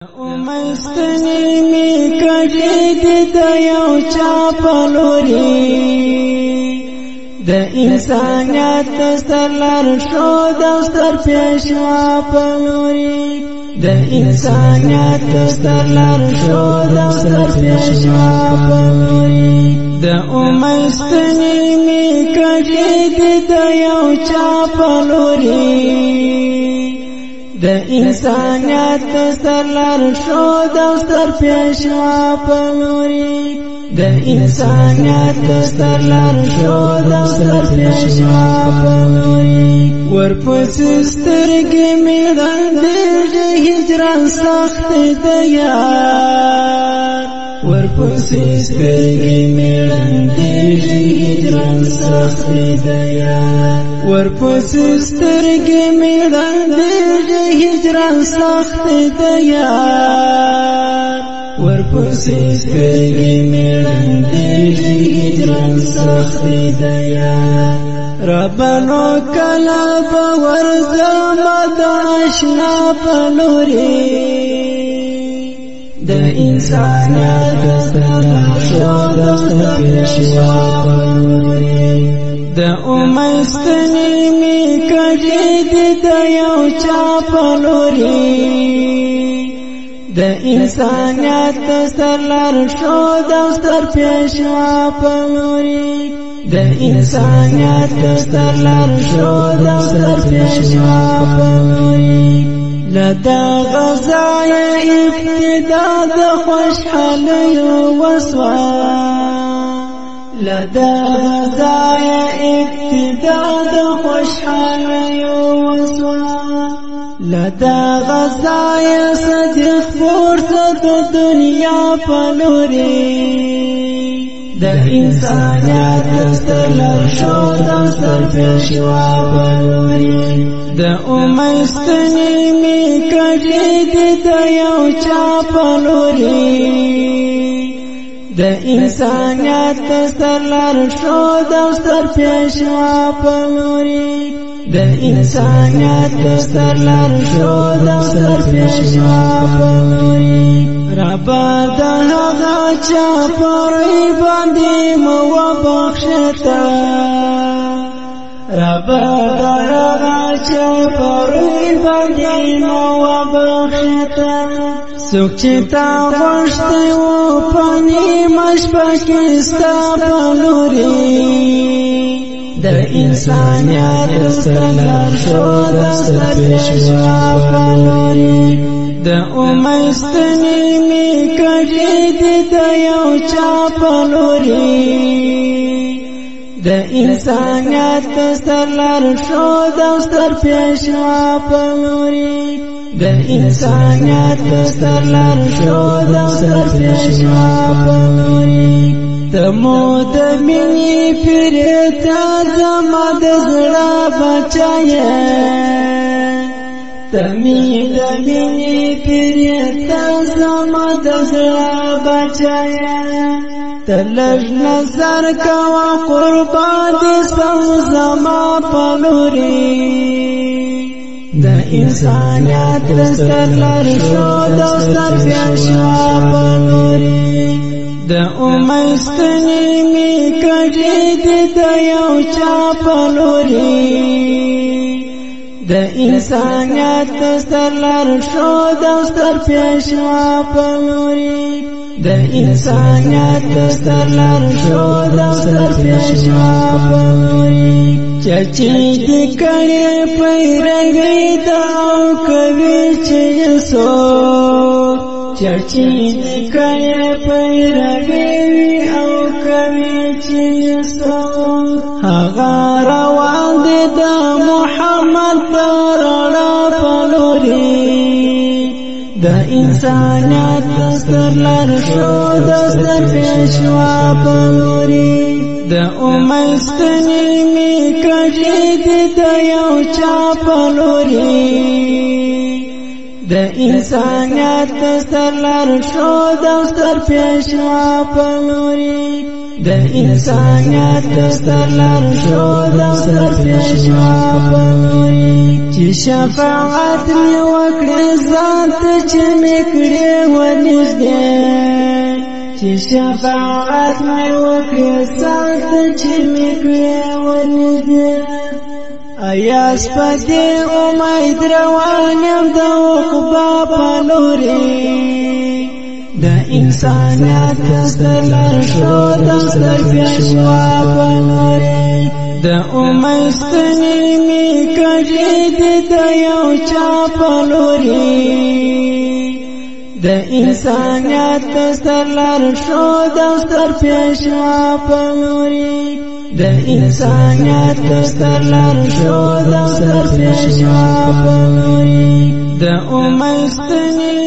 مستنی می کړي د یو چا په لوري د انسانیت ستر شو د ستر پیشوا په لوري د انسانیت ستر شو د ستر پیشوا په لوري د مستنی می کړي د یو چا په لوري د انسانیت ستر شو د ستر پیشوا په لوري د انسانیت ستر شو د ستر پیشوا په لوري ورپسې سترګې مې ړندېږي هجران سخت دی یار ورپسې سترګې مې ړندېږي هجران سخت دی یار ورپسې سترګې مې ړندېږي هجران سخت دی یار ورپسې سترګې مې ړندېږي هجران سخت دی یار ربانو کله به ورځم د اشنا په لوري د انسانیت ستر شو د ستر پیشوا په لوري د مستنی می کړي د یو چا په لوري د انسانیت ستر شو د ستر پیشوا په لوري د انسانیت ستر شو د ستر پیشوا په لوري لدا غزای ابتدا د خوشحالی وسوا لدا غزای ابتدا د خوشحالی وسوا لدا غزای صدیق پورته د دنیا په لوري د انسانیت ستر شو د ستر پیشوا په لوري د مستنی می کړي د یو چا په لوري د انسانیت ستر شو د ستر پیشوا په لوري د انسانیت ستر شو د ستر پیشوا په لوري ربا د هغه چا پرې باندې مو بخښتا ربا د هغه چا پرې باندې مو بخښتا څوک چې تا غوښتي و پنې مشبکې ستا په لوري د انسانیت ستر شو د ستر پیشوا په لوري د مستنی می کړي د یو چا په لوري د انسانیت ستر شو د ستر پیشوا په لوري د انسانیت ستر شو د ستر پیشوا په لوري تمو د مینې پرتا زما د زړه بچایه تمی د مینې پرتا زما د زړه بچایه تلج نظر کوا قربان دې سم زما په لوري د انسانیت ستر شو د ستر پیشوا په لوري د مستنی می کړي د یو چا په لوري د انسانیت ستر شو د ستر پیشوا په لوري د انسانیت ستر شو د ستر پیشوا په لوري چچې دې کړي پیروي د کوي چې سو چچې دې کړي پیروي او کوي چې سو هغه روان دي د محمد رڼا په لوري د انسانیت ستر شو د ستر پیشوا په لوري د مستنی می کړي د یو چا په لوري د انسانیت ستر شو د ستر پیشوا په لوري د انسانیت ستر شو د ستر پیشوا په لوري چې شفاعت می وکړي ذات چې می کړي چې شفاعت مې وکړې سالته چې مې کړې ونږدې ایا سپدې امید روان یم د عقبا په لورې د انسانیت ستر لارښود او ستر پیشوا په لورې د امید ستنې مې کږې دي د یو چا په لورې د انسانیت ستر لارښود او ستر پیشوا په لورې د انسانیت ستر لارښود او ستر پیشوا په لورې د امید ستنې